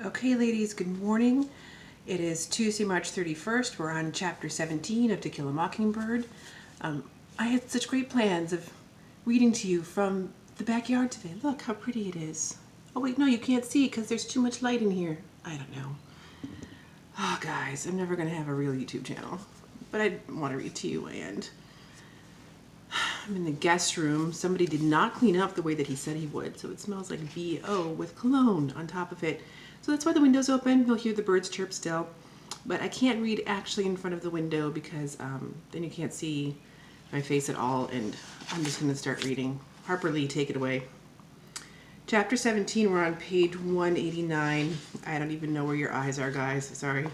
Okay, ladies, good morning. It is Tuesday, March 31st. We're on chapter 17 of To Kill a Mockingbird. I had such great plans of reading to you from the backyard today. Look how pretty it is. Oh, wait, no, you can't see because there's too much light in here. I don't know. Oh, guys, I'm never going to have a real YouTube channel. But I want to read to you, and I'm in the guest room. Somebody did not clean up the way that he said he would, so it smells like BO with cologne on top of it. So that's why the window's open. You'll hear the birds chirp still. But I can't read actually in front of the window because then you can't see my face at all, and I'm just going to start reading. Harper Lee, take it away. Chapter 17, we're on page 189. I don't even know where your eyes are, guys. Sorry.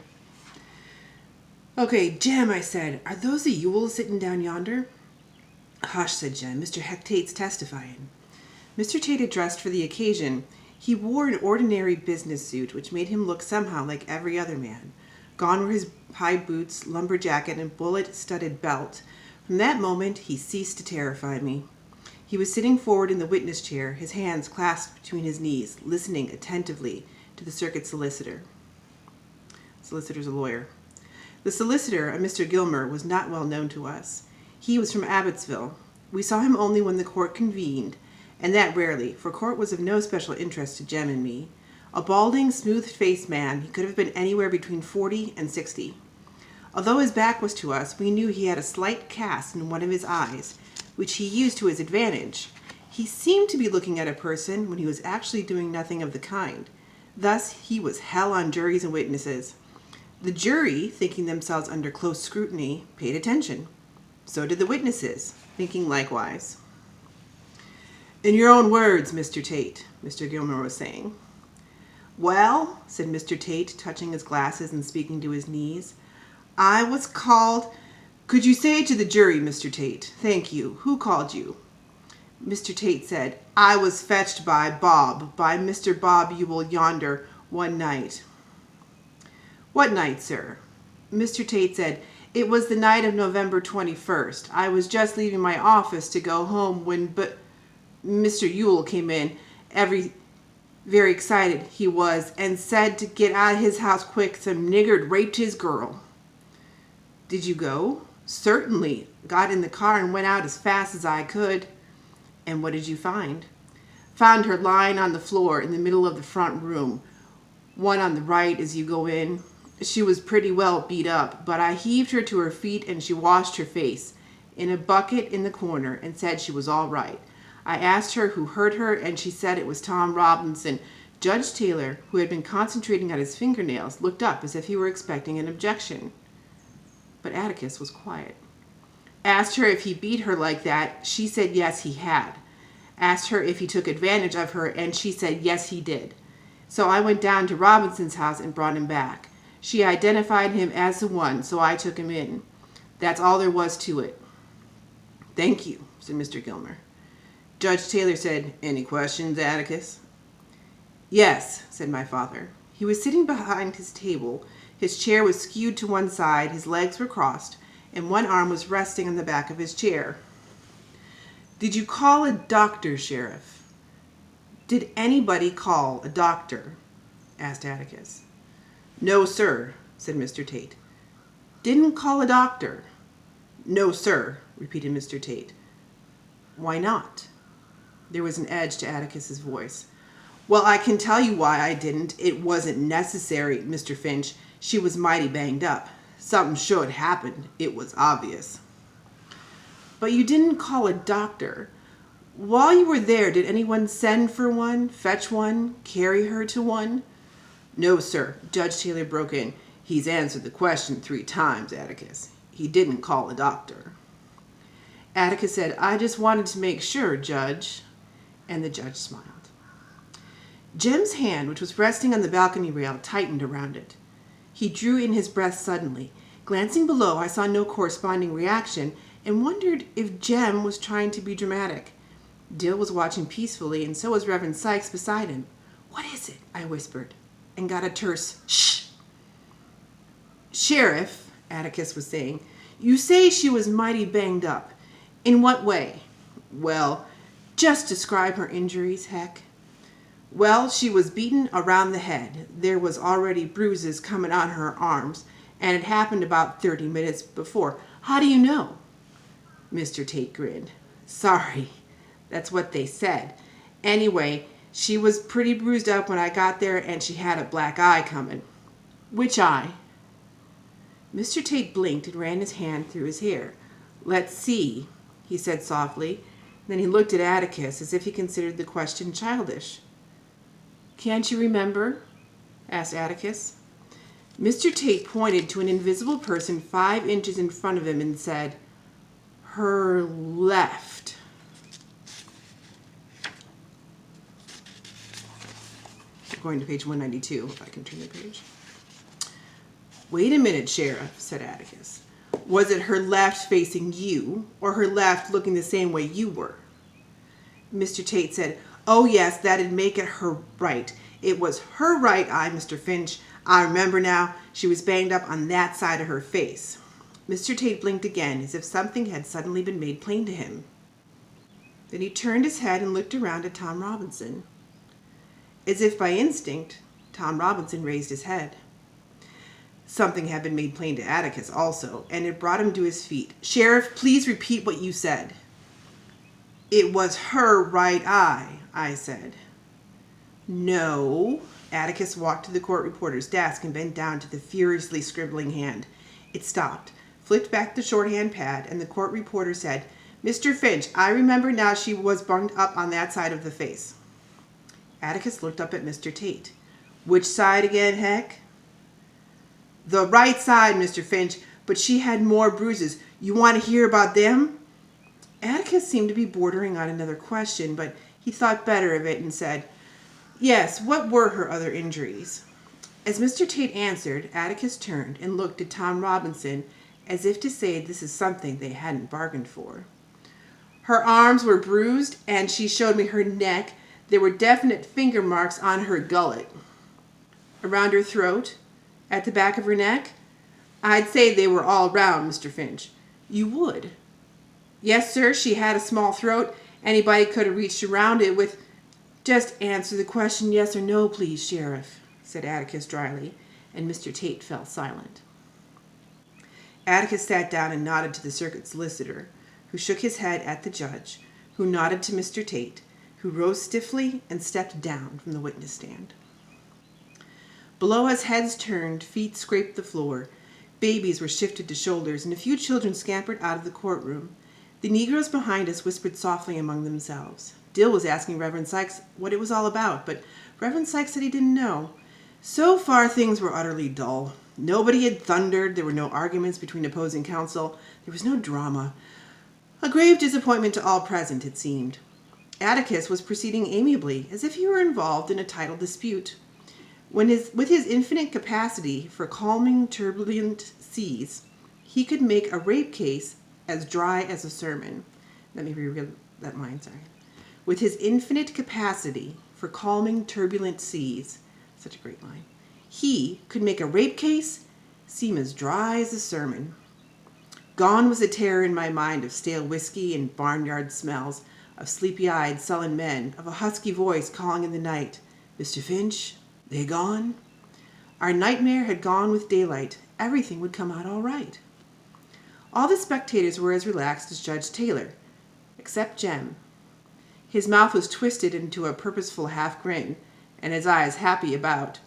Okay, Jem, I said, are those the Yules sitting down yonder? Hush, said Jem. Mr. Heck Tate's testifying. Mr. Tate had dressed for the occasion. He wore an ordinary business suit, which made him look somehow like every other man. Gone were his high boots, lumber jacket, and bullet-studded belt. From that moment, he ceased to terrify me. He was sitting forward in the witness chair, his hands clasped between his knees, listening attentively to the circuit solicitor. Solicitor's a lawyer. The solicitor, a Mr. Gilmer, was not well known to us. He was from Abbotsville. We saw him only when the court convened, and that rarely, for court was of no special interest to Jem and me. A balding, smooth-faced man, he could have been anywhere between 40 and 60. Although his back was to us, we knew he had a slight cast in one of his eyes, which he used to his advantage. He seemed to be looking at a person when he was actually doing nothing of the kind. Thus, he was hell on juries and witnesses. The jury, thinking themselves under close scrutiny, paid attention. So did the witnesses, thinking likewise. In your own words, Mr. Tate, Mr. Gilmer was saying. Well, said Mr. Tate, touching his glasses and speaking to his knees, I was called... Could you say to the jury, Mr. Tate? Thank you. Who called you? Mr. Tate said, I was fetched by Mr. Bob Ewell yonder, one night. What night, sir? Mr. Tate said, it was the night of November 21st. I was just leaving my office to go home when Mr. Ewell came in, very excited he was, and said to get out of his house quick, some nigger had raped his girl. Did you go? Certainly. Got in the car and went out as fast as I could. And what did you find? Found her lying on the floor in the middle of the front room, one on the right as you go in. She was pretty well beat up, but I heaved her to her feet and she washed her face in a bucket in the corner and said she was all right. I asked her who hurt her, and she said it was Tom Robinson. Judge Taylor, who had been concentrating on his fingernails, looked up as if he were expecting an objection. But Atticus was quiet. Asked her if he beat her like that. She said yes, he had. Asked her if he took advantage of her, and she said yes, he did. So I went down to Robinson's house and brought him back. She identified him as the one, so I took him in. That's all there was to it. Thank you, said Mr. Gilmer. Judge Taylor said, any questions, Atticus? Yes, said my father. He was sitting behind his table. His chair was skewed to one side, his legs were crossed, and one arm was resting on the back of his chair. Did you call a doctor, Sheriff? Did anybody call a doctor? Asked Atticus. No, sir, said Mr. Tate. Didn't call a doctor? No, sir, repeated Mr. Tate. Why not? There was an edge to Atticus's voice. Well, I can tell you why I didn't. It wasn't necessary, Mr. Finch. She was mighty banged up. Something should happen. It was obvious. But you didn't call a doctor. While you were there, did anyone send for one, fetch one, carry her to one? No, sir. Judge Taylor broke in. He's answered the question 3 times, Atticus. He didn't call a doctor. Atticus said, I just wanted to make sure, Judge. And the judge smiled. Jem's hand, which was resting on the balcony rail, tightened around it. He drew in his breath suddenly. Glancing below, I saw no corresponding reaction and wondered if Jem was trying to be dramatic. Dill was watching peacefully, and so was Reverend Sykes beside him. What is it? I whispered, and got a terse shh. Sheriff, Atticus was saying, you say she was mighty banged up. In what way? Well, just describe her injuries, Heck. Well, she was beaten around the head. There was already bruises coming on her arms, and it happened about 30 minutes before. How do you know? Mr. Tate grinned. Sorry, that's what they said. Anyway, she was pretty bruised up when I got there, and she had a black eye coming. Which eye? Mr. Tate blinked and ran his hand through his hair. Let's see, he said softly. Then he looked at Atticus as if he considered the question childish. Can't you remember? Asked Atticus. Mr. Tate pointed to an invisible person 5 inches in front of him and said, Her left. I'm going to page 192, if I can turn the page. Wait a minute, Sheriff, said Atticus. Was it her left facing you, or her left looking the same way you were? Mr. Tate said, Oh, yes, that'd make it her right. It was her right eye, Mr. Finch. I remember now. She was banged up on that side of her face. Mr. Tate blinked again, as if something had suddenly been made plain to him. Then he turned his head and looked around at Tom Robinson. As if by instinct, Tom Robinson raised his head. Something had been made plain to Atticus also, and it brought him to his feet. Sheriff, please repeat what you said. It was her right eye, I said. No. Atticus walked to the court reporter's desk and bent down to the furiously scribbling hand. It stopped, flicked back the shorthand pad, and the court reporter said, Mr. Finch, I remember now she was bunged up on that side of the face. Atticus looked up at Mr. Tate. Which side again, Heck? The right side, Mr. Finch, but she had more bruises. You want to hear about them? Atticus seemed to be bordering on another question, but he thought better of it and said, Yes, what were her other injuries? As Mr. Tate answered, Atticus turned and looked at Tom Robinson as if to say this is something they hadn't bargained for. Her arms were bruised, and she showed me her neck. There were definite finger marks on her gullet. Around her throat? At the back of her neck? I'd say they were all round, Mr. Finch. You would? Yes, sir, she had a small throat. Anybody could have reached around it with... Just answer the question yes or no, please, Sheriff, said Atticus dryly, and Mr. Tate fell silent. Atticus sat down and nodded to the circuit solicitor, who shook his head at the judge, who nodded to Mr. Tate, who rose stiffly and stepped down from the witness stand. Below us, heads turned, feet scraped the floor, babies were shifted to shoulders, and a few children scampered out of the courtroom. The Negroes behind us whispered softly among themselves. Dill was asking Reverend Sykes what it was all about, but Reverend Sykes said he didn't know. So far, things were utterly dull. Nobody had thundered. There were no arguments between opposing counsel. There was no drama. A grave disappointment to all present, it seemed. Atticus was proceeding amiably, as if he were involved in a title dispute. With his infinite capacity for calming turbulent seas, he could make a rape case as dry as a sermon. Let me reread that line, sorry. With his infinite capacity for calming turbulent seas, such a great line, he could make a rape case seem as dry as a sermon. Gone was the terror in my mind of stale whiskey and barnyard smells, of sleepy-eyed, sullen men, of a husky voice calling in the night, Mr. Finch, they gone? Our nightmare had gone with daylight. Everything would come out all right. All the spectators were as relaxed as Judge Taylor, except Jem. His mouth was twisted into a purposeful half-grin, and his eyes happy about,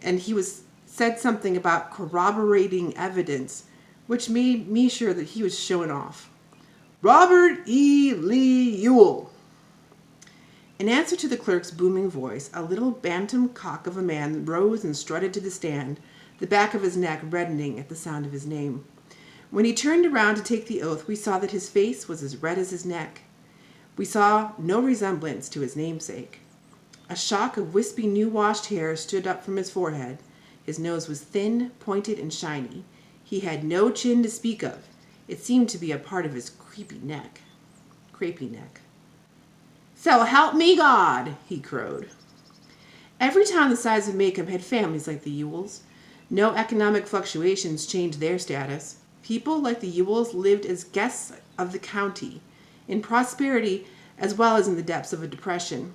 and he said something about corroborating evidence, which made me sure that he was showing off. Robert E. Lee Ewell. In answer to the clerk's booming voice, a little bantam cock of a man rose and strutted to the stand, the back of his neck reddening at the sound of his name. When he turned around to take the oath, we saw that his face was as red as his neck. We saw no resemblance to his namesake. A shock of wispy, new-washed hair stood up from his forehead. His nose was thin, pointed, and shiny. He had no chin to speak of. It seemed to be a part of his crepey neck. So help me God, he crowed. Every town the size of Macomb had families like the Ewells. No economic fluctuations changed their status. People like the Ewells lived as guests of the county, in prosperity as well as in the depths of a depression.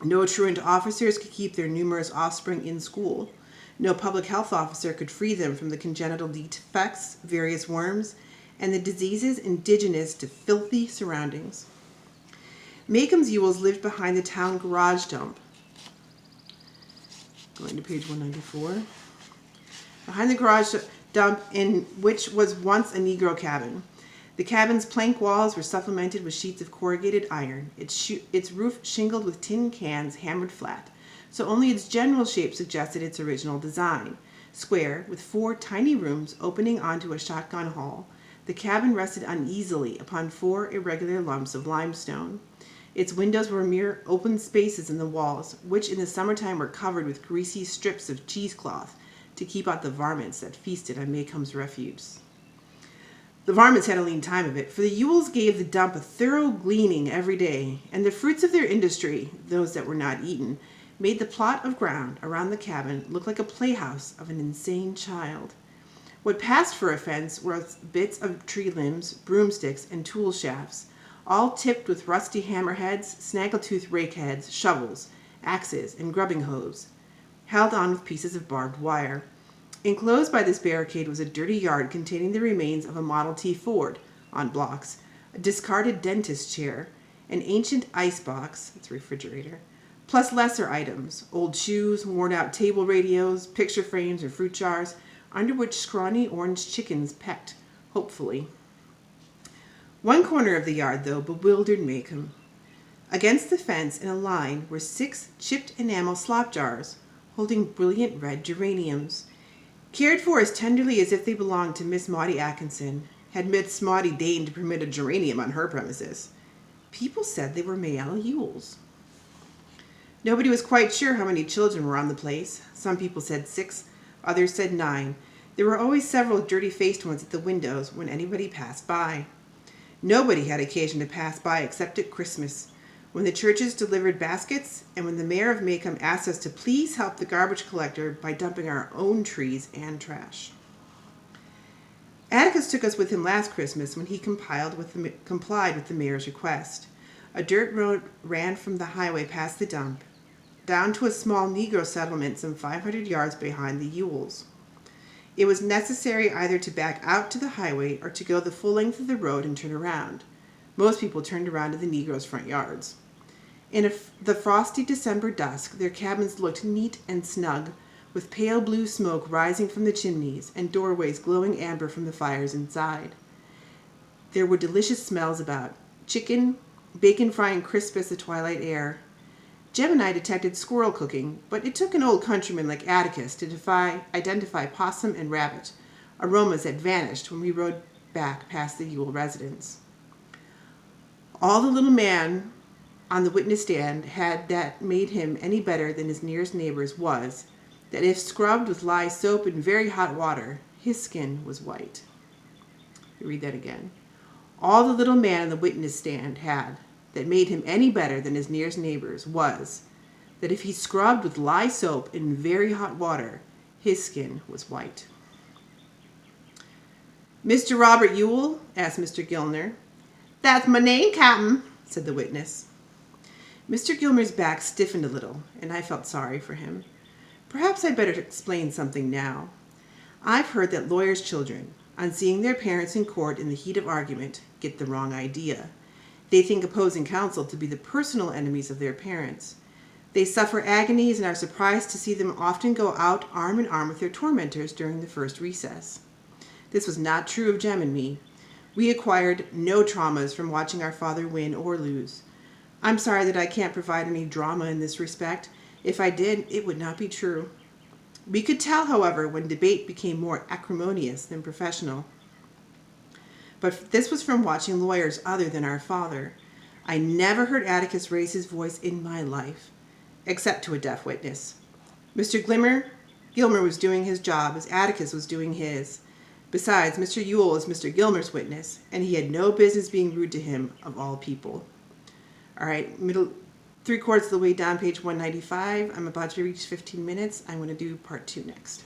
No truant officers could keep their numerous offspring in school. No public health officer could free them from the congenital defects, various worms, and the diseases indigenous to filthy surroundings. Macomb's Ewells lived behind the town garage dump. Going to page 194. Behind the garage dump, in which was once a Negro cabin. The cabin's plank walls were supplemented with sheets of corrugated iron, its roof shingled with tin cans hammered flat, so only its general shape suggested its original design. Square, with 4 tiny rooms opening onto a shotgun hall, the cabin rested uneasily upon 4 irregular lumps of limestone. Its windows were mere open spaces in the walls, which in the summertime were covered with greasy strips of cheesecloth to keep out the varmints that feasted on Macomb's refuse. The varmints had a lean time of it, for the Ewells gave the dump a thorough gleaning every day, and the fruits of their industry, those that were not eaten, made the plot of ground around the cabin look like a playhouse of an insane child. What passed for a fence were bits of tree limbs, broomsticks, and tool shafts, all tipped with rusty hammerheads, snaggletooth rakeheads, shovels, axes, and grubbing hoes, held on with pieces of barbed wire. Enclosed by this barricade was a dirty yard containing the remains of a Model T Ford on blocks, a discarded dentist chair, an ancient ice box, its refrigerator, plus lesser items, old shoes, worn-out table radios, picture frames, and fruit jars, under which scrawny orange chickens pecked, hopefully. One corner of the yard, though, bewildered Macomb. Against the fence in a line were 6 chipped enamel slop jars, holding brilliant red geraniums. Cared for as tenderly as if they belonged to Miss Maudie Atkinson, had Miss Maudie deigned to permit a geranium on her premises. People said they were Mayella Ewells. Nobody was quite sure how many children were on the place. Some people said 6, others said 9. There were always several dirty-faced ones at the windows when anybody passed by. Nobody had occasion to pass by except at Christmas, when the churches delivered baskets, and when the mayor of Macomb asked us to please help the garbage collector by dumping our own trees and trash. Atticus took us with him last Christmas when he complied with the mayor's request. A dirt road ran from the highway past the dump, down to a small Negro settlement some 500 yards behind the Ewells. It was necessary either to back out to the highway or to go the full length of the road and turn around. Most people turned around to the Negroes' front yards. In the frosty December dusk, their cabins looked neat and snug, with pale blue smoke rising from the chimneys and doorways glowing amber from the fires inside. There were delicious smells about: chicken, bacon frying crisp as the twilight air. Jem and I detected squirrel cooking, but it took an old countryman like Atticus to identify possum and rabbit, aromas that vanished when we rode back past the Ewell residence. All the little man on the witness stand had that made him any better than his nearest neighbors was that if scrubbed with lye soap in very hot water, his skin was white. Read that again. All the little man on the witness stand had that made him any better than his nearest neighbors was that if he scrubbed with lye soap in very hot water, his skin was white. "Mr. Robert Ewell?" asked Mr. Gilner. "That's my name, Captain," said the witness. Mr. Gilmer's back stiffened a little, and I felt sorry for him. Perhaps I'd better explain something now. I've heard that lawyers' children, on seeing their parents in court in the heat of argument, get the wrong idea. They think opposing counsel to be the personal enemies of their parents. They suffer agonies and are surprised to see them often go out arm in arm with their tormentors during the first recess. This was not true of Jem and me. We acquired no traumas from watching our father win or lose. I'm sorry that I can't provide any drama in this respect. If I did, it would not be true. We could tell, however, when debate became more acrimonious than professional. But this was from watching lawyers other than our father. I never heard Atticus raise his voice in my life, except to a deaf witness. Mr. Gilmer was doing his job as Atticus was doing his. Besides, Mr. Ewell is Mr. Gilmer's witness, and he had no business being rude to him, of all people. All right, 3/4 of the way down, page 195. I'm about to reach 15 minutes. I'm going to do part 2 next.